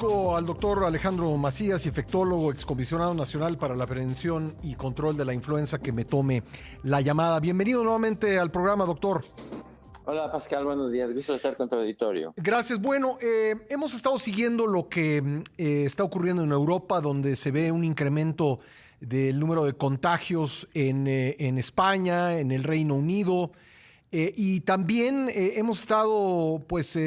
Agradezco al doctor Alejandro Macías, infectólogo, excomisionado nacional para la prevención y control de la influenza, que me tome la llamada. Bienvenido nuevamente al programa, doctor. Hola Pascal, buenos días, gusto de estar con tu auditorio. Gracias. Bueno, hemos estado siguiendo lo que está ocurriendo en Europa, donde se ve un incremento del número de contagios en España, en el Reino Unido. Y también hemos estado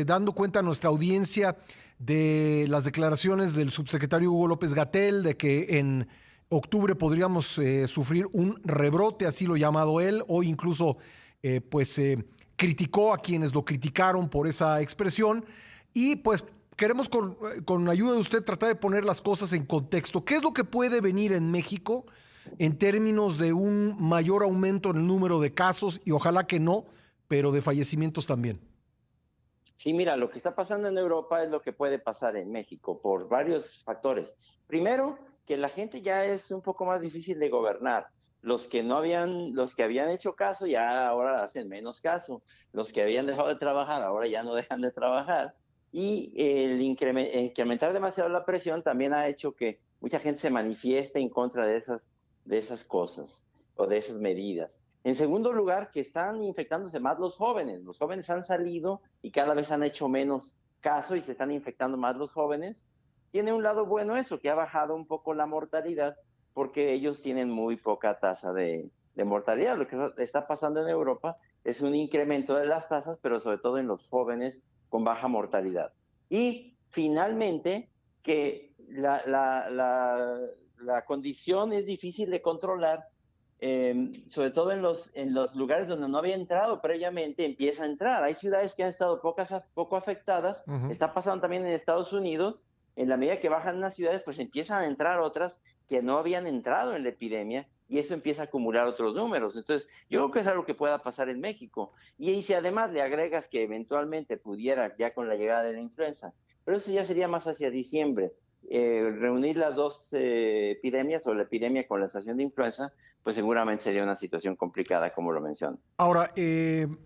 dando cuenta a nuestra audiencia de las declaraciones del subsecretario Hugo López-Gatell de que en octubre podríamos sufrir un rebrote, así lo ha llamado él, o incluso criticó a quienes lo criticaron por esa expresión. Y pues queremos con ayuda de usted tratar de poner las cosas en contexto. ¿Qué es lo que puede venir en México en términos de un mayor aumento en el número de casos, y ojalá que no, pero de fallecimientos también? Sí, mira, lo que está pasando en Europa es lo que puede pasar en México por varios factores. Primero, que la gente ya es un poco más difícil de gobernar. Los que habían hecho caso ya ahora hacen menos caso. Los que habían dejado de trabajar ahora ya no dejan de trabajar. Y el incrementar demasiado la presión también ha hecho que mucha gente se manifieste en contra de esas cosas o de esas medidas. En segundo lugar, que están infectándose más los jóvenes. Los jóvenes han salido y cada vez han hecho menos caso y se están infectando más los jóvenes. Tiene un lado bueno eso, que ha bajado un poco la mortalidad, porque ellos tienen muy poca tasa de mortalidad. Lo que está pasando en Europa es un incremento de las tasas, pero sobre todo en los jóvenes con baja mortalidad. Y finalmente, que la condición es difícil de controlar, sobre todo en los lugares donde no había entrado previamente, empieza a entrar. Hay ciudades que han estado poco afectadas. Uh-huh. Está pasando también en Estados Unidos. En la medida que bajan unas ciudades, pues empiezan a entrar otras que no habían entrado en la epidemia, y eso empieza a acumular otros números. Entonces, yo creo que es algo que pueda pasar en México. Y si además le agregas que eventualmente pudiera, ya con la llegada de la influenza, pero eso ya sería más hacia diciembre, reunir las dos epidemias, o la epidemia con la estación de influenza, pues seguramente sería una situación complicada, como lo menciono. Ahora,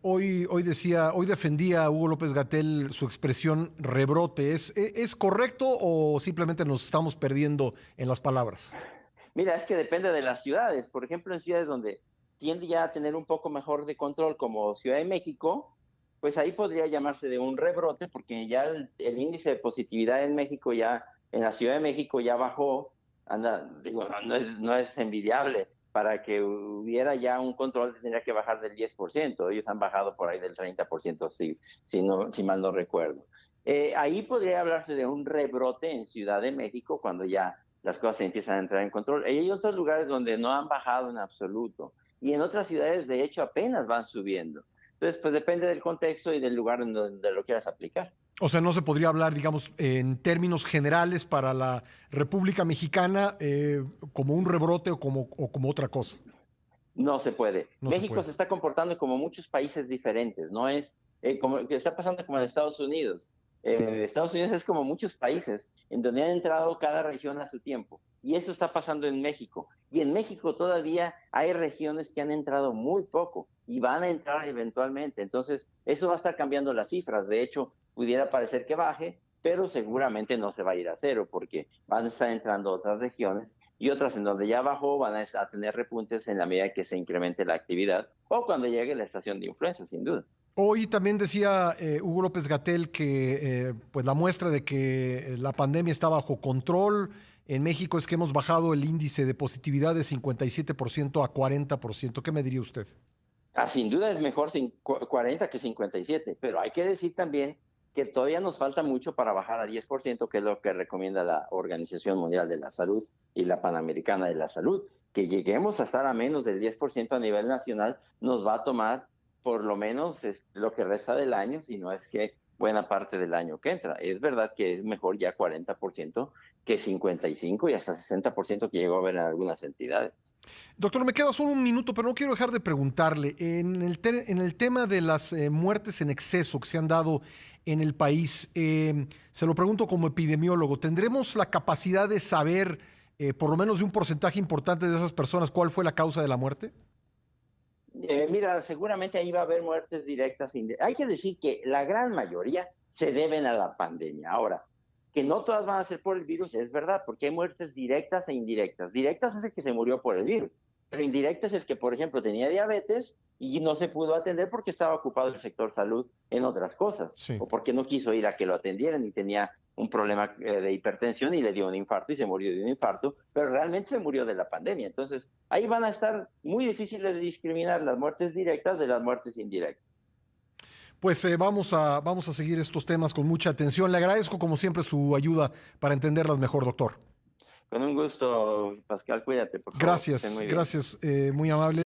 hoy defendía Hugo López-Gatell su expresión rebrote. ¿Es correcto o simplemente nos estamos perdiendo en las palabras? Mira, es que depende de las ciudades. Por ejemplo, en ciudades donde tiende ya a tener un poco mejor de control, como Ciudad de México, pues ahí podría llamarse de un rebrote, porque ya el índice de positividad en México, ya en la Ciudad de México ya bajó. Anda, digo, no es envidiable. Para que hubiera ya un control tendría que bajar del 10%. Ellos han bajado por ahí del 30%, si mal no recuerdo. Ahí podría hablarse de un rebrote en Ciudad de México, cuando ya las cosas empiezan a entrar en control. Hay otros lugares donde no han bajado en absoluto, y en otras ciudades, de hecho, apenas van subiendo. Entonces, pues depende del contexto y del lugar en donde lo quieras aplicar. O sea, no se podría hablar, digamos, en términos generales para la República Mexicana como un rebrote o como otra cosa. No se puede. No se México puede. se está comportando como muchos países diferentes, no es como que está pasando como en Estados Unidos. Estados Unidos es como muchos países en donde han entrado cada región a su tiempo, y eso está pasando en México. Y en México todavía hay regiones que han entrado muy poco y van a entrar eventualmente. Entonces, eso va a estar cambiando las cifras. De hecho, pudiera parecer que baje, pero seguramente no se va a ir a cero, porque van a estar entrando otras regiones, y otras en donde ya bajó van a tener repuntes en la medida que se incremente la actividad, o cuando llegue la estación de influenza, sin duda. Hoy también decía Hugo López-Gatell que pues la muestra de que la pandemia está bajo control en México es que hemos bajado el índice de positividad de 57% a 40%. ¿Qué me diría usted? Sin duda es mejor 40 que 57, pero hay que decir también que todavía nos falta mucho para bajar a 10%, que es lo que recomienda la Organización Mundial de la Salud y la Panamericana de la Salud. Que lleguemos a estar a menos del 10% a nivel nacional nos va a tomar por lo menos lo que resta del año, si no es que buena parte del año que entra. Es verdad que es mejor ya 40% que 55 y hasta 60% que llegó a haber en algunas entidades. Doctor, me queda solo un minuto, pero no quiero dejar de preguntarle. En el tema de las muertes en exceso que se han dado en el país, se lo pregunto como epidemiólogo, ¿tendremos la capacidad de saber, por lo menos de un porcentaje importante de esas personas, cuál fue la causa de la muerte? Mira, seguramente ahí va a haber muertes directas. Hay que decir que la gran mayoría se deben a la pandemia. Ahora, Que no todas van a ser por el virus, es verdad, porque hay muertes directas e indirectas. Directas es el que se murió por el virus, pero indirecta es el que, por ejemplo, tenía diabetes y no se pudo atender porque estaba ocupado el sector salud en otras cosas, Sí. o porque no quiso ir a que lo atendieran y tenía un problema de hipertensión y le dio un infarto y se murió de un infarto, pero realmente se murió de la pandemia. Entonces, ahí van a estar muy difíciles de discriminar las muertes directas de las muertes indirectas. Pues vamos a seguir estos temas con mucha atención. Le agradezco, como siempre, su ayuda para entenderlas mejor, doctor. Con un gusto, Pascal, cuídate, por favor, que estén Gracias, muy bien. gracias, muy amable.